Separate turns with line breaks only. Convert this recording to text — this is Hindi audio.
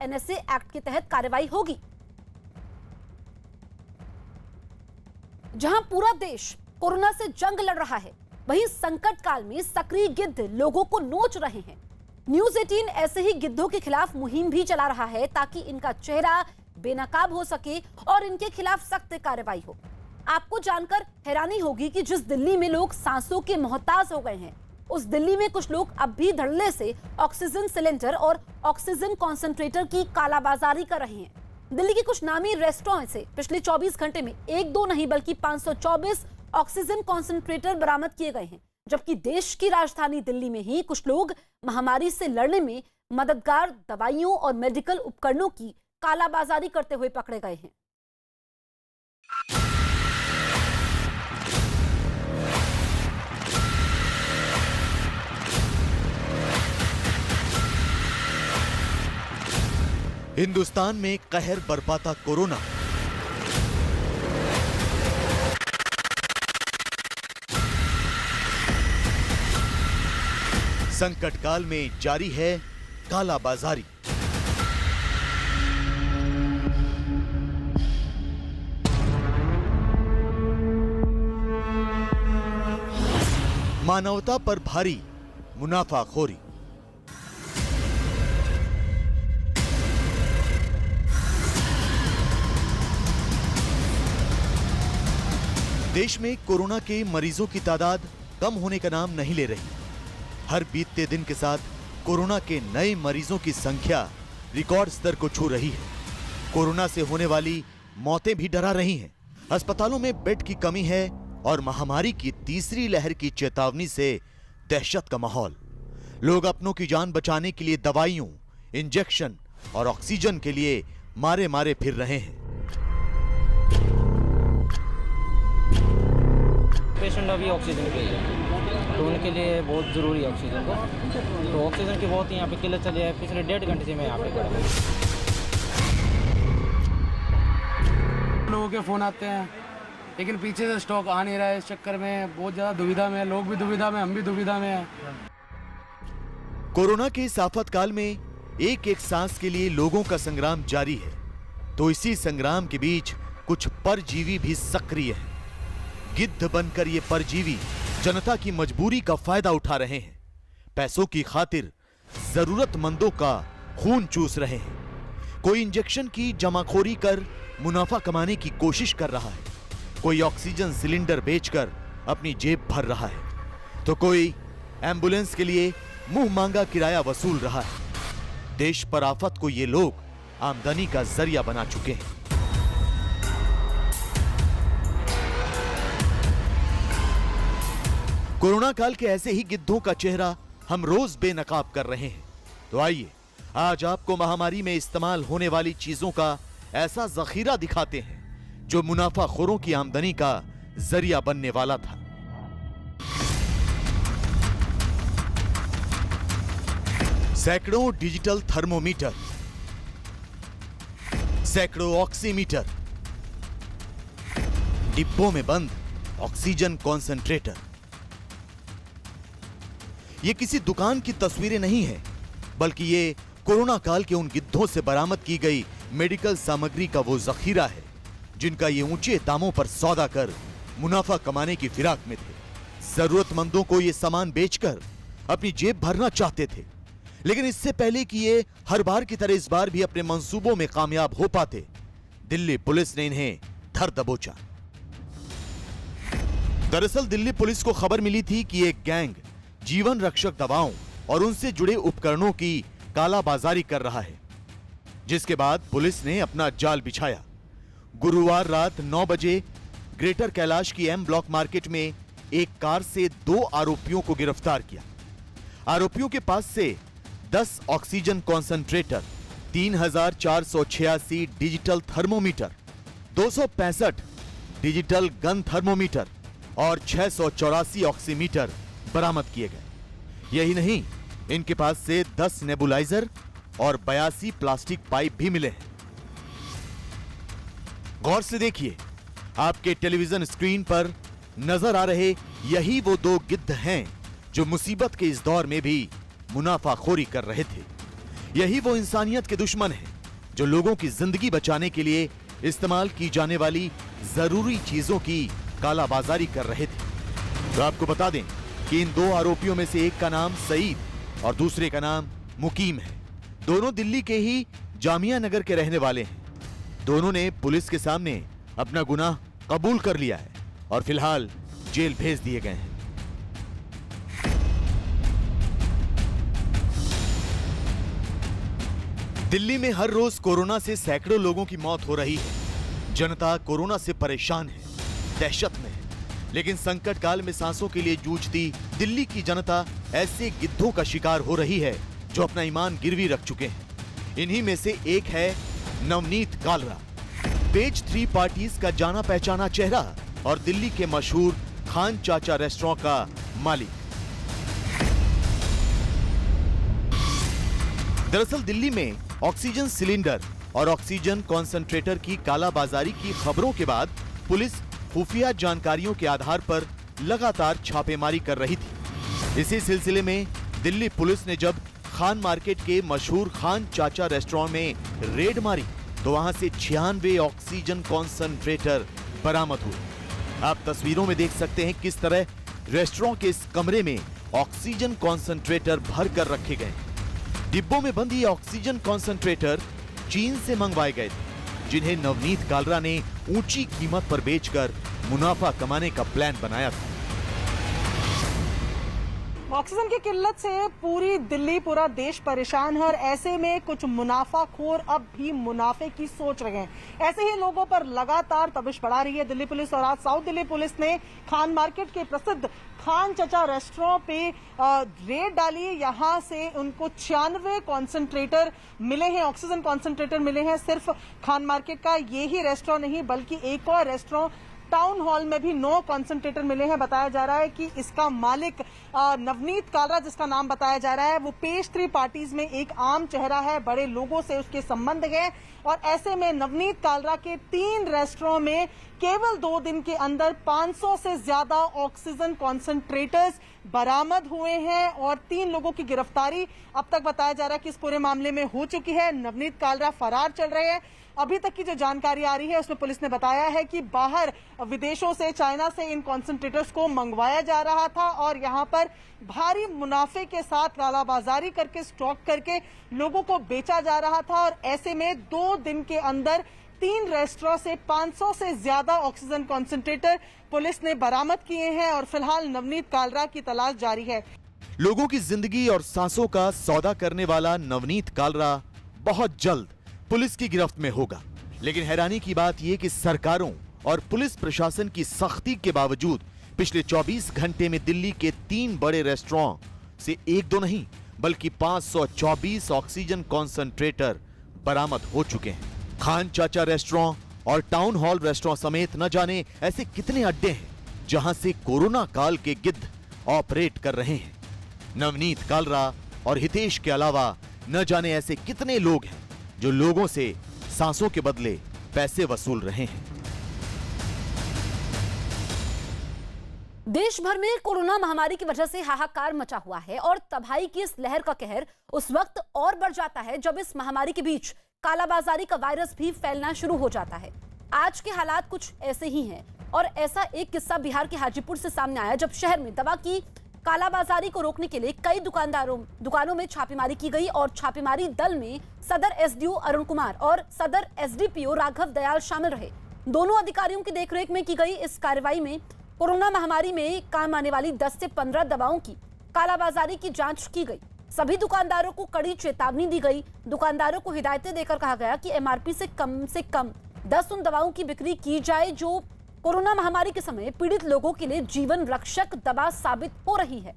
एनएसए एक्ट के तहत कार्रवाई होगी। जहां पूरा देश कोरोना से जंग लड़ रहा है, वहीं संकट काल में सक्रिय गिद्ध लोगों को नोच रहे हैं। न्यूज 18 ऐसे ही गिद्धों के खिलाफ मुहिम भी चला रहा है ताकि इनका चेहरा बेनकाब हो सके और इनके खिलाफ सख्त कार्रवाई हो। आपको जानकर हैरानी होगी कि जिस दिल्ली में लोग सांसों के मोहताज हो गए हैं, उस दिल्ली में कुछ लोग अब भी धड़ल्ले से ऑक्सीजन सिलेंडर और ऑक्सीजन कॉन्सेंट्रेटर की कालाबाजारी कर रहे हैं। दिल्ली के कुछ नामी रेस्टोरेंट से पिछले 24 घंटे में एक दो नहीं बल्कि 524 ऑक्सीजन कॉन्सेंट्रेटर बरामद किए गए हैं, जबकि देश की राजधानी दिल्ली में ही कुछ लोग महामारी से लड़ने में मददगार दवाइयों और मेडिकल उपकरणों की कालाबाजारी करते हुए पकड़े गए हैं।
हिंदुस्तान में कहर बरपाता कोरोना। संकट काल में जारी है कालाबाजारी। मानवता पर भारी मुनाफाखोरी। देश में कोरोना के मरीजों की तादाद कम होने का नाम नहीं ले रही। हर बीतते दिन के साथ कोरोना के नए मरीजों की संख्या रिकॉर्ड स्तर को छू रही है। कोरोना से होने वाली मौतें भी डरा रही हैं। अस्पतालों में बेड की कमी है और महामारी की तीसरी लहर की चेतावनी से दहशत का माहौल। लोग अपनों की जान बचाने के लिए दवाइयों, इंजेक्शन और ऑक्सीजन के लिए मारे मारे फिर रहे हैं।
पेशेंट अभी ऑक्सीजन के लिए, तो उनके लिए बहुत ज़रूरी है ऑक्सीजन को। तो ऑक्सीजन की बहुत यहाँ पे किल्लत चली है। पिछले 1.5 घंटे से मैं यहाँ पे खड़ा हूँ।
लोगों के फ़ोन आते हैं लेकिन पीछे से स्टॉक आ नहीं रहा है। इस चक्कर में बहुत ज़्यादा दुविधा में है। लोग भी दुविधा में, हम भी दुविधा में हैं।
कोरोना के इस आफत काल में एक एक सांस के लिए लोगों का संग्राम जारी है, तो इसी संग्राम के बीच कुछ परजीवी भी सक्रिय हैं। गिद्ध बनकर ये परजीवी जनता की मजबूरी का फायदा उठा रहे हैं। पैसों की खातिर जरूरतमंदों का खून चूस रहे हैं। कोई इंजेक्शन की जमाखोरी कर मुनाफा कमाने की कोशिश कर रहा है, कोई ऑक्सीजन सिलेंडर बेचकर अपनी जेब भर रहा है, तो कोई एम्बुलेंस के लिए मुंह मांगा किराया वसूल रहा है। देश पर आफत को ये लोग आमदनी का जरिया बना चुके हैं। कोरोना काल के ऐसे ही गिद्धों का चेहरा हम रोज बेनकाब कर रहे हैं। तो आइए आज आपको महामारी में इस्तेमाल होने वाली चीजों का ऐसा जखीरा दिखाते हैं जो मुनाफाखोरों की आमदनी का जरिया बनने वाला था। सैकड़ों डिजिटल थर्मोमीटर, सैकड़ों ऑक्सीमीटर, डिब्बों में बंद ऑक्सीजन कॉन्सेंट्रेटर। ये किसी दुकान की तस्वीरें नहीं है, बल्कि ये कोरोना काल के उन गिद्धों से बरामद की गई मेडिकल सामग्री का वो जखीरा है जिनका ये ऊंचे दामों पर सौदा कर मुनाफा कमाने की फिराक में थे। जरूरतमंदों को ये सामान बेचकर अपनी जेब भरना चाहते थे, लेकिन इससे पहले कि ये हर बार की तरह इस बार भी अपने मंसूबों में कामयाब हो पाते, दिल्ली पुलिस ने इन्हें धर दबोचा। दरअसल दिल्ली पुलिस को खबर मिली थी कि एक गैंग जीवन रक्षक दवाओं और उनसे जुड़े उपकरणों की कालाबाजारी कर रहा है, जिसके बाद पुलिस ने अपना जाल बिछाया। गुरुवार रात 9 बजे ग्रेटर कैलाश की एम ब्लॉक मार्केट में एक कार से 2 आरोपियों को गिरफ्तार किया। आरोपियों के पास से 10 oxygen concentrator, 3486 digital thermometer, 265 digital gun thermometer और 684 ऑक्सीमीटर बरामद किए गए। यही नहीं, इनके पास से 10 नेबुलाइजर और 82 प्लास्टिक पाइप भी मिले हैं। गौर से देखिए, आपके टेलीविजन स्क्रीन पर नजर आ रहे यही वो 2 गिद्ध हैं जो मुसीबत के इस दौर में भी मुनाफाखोरी कर रहे थे। यही वो इंसानियत के दुश्मन हैं जो लोगों की जिंदगी बचाने के लिए इस्तेमाल की जाने वाली जरूरी चीजों की कालाबाजारी कर रहे थे। तो आपको बता दें कि इन 2 आरोपियों में से एक का नाम सईद और दूसरे का नाम मुकीम है। दोनों दिल्ली के ही जामिया नगर के रहने वाले हैं। दोनों ने पुलिस के सामने अपना गुनाह कबूल कर लिया है और फिलहाल जेल भेज दिए गए हैं। दिल्ली में हर रोज कोरोना से सैकड़ों लोगों की मौत हो रही है। जनता कोरोना से परेशान है, दहशत में है। लेकिन संकट काल में सांसों के लिए जूझती दिल्ली की जनता ऐसे गिद्धों का शिकार हो रही है जो अपना ईमान गिरवी रख चुके हैं। इन्हीं में से एक है नवनीत कालरा, पेज 3 पार्टीज का जाना पहचाना चेहरा और दिल्ली के मशहूर खान चाचा रेस्टोरेंट का मालिक। दरअसल दिल्ली में ऑक्सीजन सिलेंडर और ऑक्सीजन कॉन्सेंट्रेटर की कालाबाजारी की खबरों के बाद पुलिस खुफिया जानकारियों के आधार पर लगातार छापेमारी कर रही थी। इसी सिलसिले में दिल्ली पुलिस ने जब खान मार्केट के मशहूर खान चाचा रेस्टोरेंट में रेड मारी तो वहां से 96 ऑक्सीजन कॉन्सेंट्रेटर बरामद हुए। आप तस्वीरों में देख सकते हैं किस तरह रेस्टोरेंट के इस कमरे में ऑक्सीजन कॉन्सेंट्रेटर भर कर रखे गए। डिब्बों में बंद ये ऑक्सीजन कॉन्सेंट्रेटर चीन से मंगवाए गए थे, जिन्हें नवनीत कालरा ने ऊंची कीमत पर बेचकर मुनाफा कमाने का प्लान बनाया था।
ऑक्सीजन की किल्लत से पूरी दिल्ली, पूरा देश परेशान है और ऐसे में कुछ मुनाफाखोर अब भी मुनाफे की सोच रहे हैं। ऐसे ही लोगों पर लगातार तबिश बढ़ा रही है दिल्ली पुलिस। और आज साउथ दिल्ली पुलिस ने खान मार्केट के प्रसिद्ध खान चाचा रेस्टोरेंट पे रेड डाली। यहां से उनको 96 कॉन्सेंट्रेटर मिले हैं, ऑक्सीजन कॉन्सेंट्रेटर मिले हैं। सिर्फ खान मार्केट का ये ही रेस्टोरेंट नहीं बल्कि एक और रेस्टोरेंट टाउन हॉल में भी 9 कॉन्सेंट्रेटर मिले हैं। बताया जा रहा है कि इसका मालिक नवनीत कालरा, जिसका नाम बताया जा रहा है, वो पेज 3 पार्टीज में एक आम चेहरा है, बड़े लोगों से उसके संबंध हैं। और ऐसे में नवनीत कालरा के 3 रेस्टोरेंट में केवल 2 दिन के अंदर 500 से ज्यादा ऑक्सीजन कॉन्सेंट्रेटर्स बरामद हुए हैं और 3 लोगों की गिरफ्तारी अब तक बताया जा रहा है कि इस पूरे मामले में हो चुकी है। नवनीत कालरा फरार चल रहे हैं। अभी तक की जो जानकारी आ रही है उसमें पुलिस ने बताया है कि बाहर विदेशों से, चाइना से इन कॉन्सेंट्रेटर्स को मंगवाया जा रहा था और यहां पर भारी मुनाफे के साथ कालाबाजारी करके, स्टॉक करके लोगों को बेचा जा रहा था। और ऐसे में 2 दिन के अंदर 3 रेस्टोरेंट से 500 से ज्यादा ऑक्सीजन कॉन्सेंट्रेटर पुलिस ने बरामद किए हैं और फिलहाल नवनीत कालरा की तलाश जारी है।
लोगों की जिंदगी और सांसों का सौदा करने वाला नवनीत कालरा बहुत जल्द पुलिस की गिरफ्त में होगा। लेकिन हैरानी की बात यह कि सरकारों और पुलिस प्रशासन की सख्ती के बावजूद पिछले 24 घंटे में दिल्ली के 3 बड़े रेस्टोरेंट से 1-2 नहीं बल्कि 524 ऑक्सीजन कॉन्सेंट्रेटर बरामद हो चुके हैं। खान चाचा रेस्टोरेंट और टाउन हॉल रेस्टोरेंट समेत न जाने ऐसे कितने अड्डे हैं जहां से कोरोना काल के गिद्ध ऑपरेट कर रहे हैं। नवनीत कालरा और हितेश के अलावा न जाने ऐसे कितने लोग हैं जो लोगों से सांसों के बदले पैसे वसूल रहे हैं।
देश भर में कोरोना महामारी की वजह से हाहाकार मचा हुआ है और तबाही की इस लहर का कहर उस वक्त और बढ़ जाता है जब इस महामारी के बीच कालाबाजारी का वायरस भी फैलना शुरू हो जाता है। आज के हालात कुछ ऐसे ही हैं और ऐसा एक किस्सा बिहार के हाजीपुर से सामने आया जब शहर में दवा की कालाबाजारी को रोकने के लिए कई दुकानों में छापेमारी की गई और छापेमारी दल में सदर एसडीओ अरुण कुमार और सदर एसडीपीओ राघव दयाल शामिल रहे। दोनों अधिकारियों की देखरेख में की गई इस कार्रवाई में कोरोना महामारी में काम आने वाली 10 से 15 दवाओं की कालाबाजारी की जांच की गई। सभी दुकानदारों को कड़ी चेतावनी दी गई। दुकानदारों को हिदायतें देकर कहा गया कि एमआरपी से कम 10 उन दवाओं की बिक्री की जाए जो कोरोना महामारी के समय पीड़ित लोगों के लिए जीवन रक्षक दवा साबित हो रही है।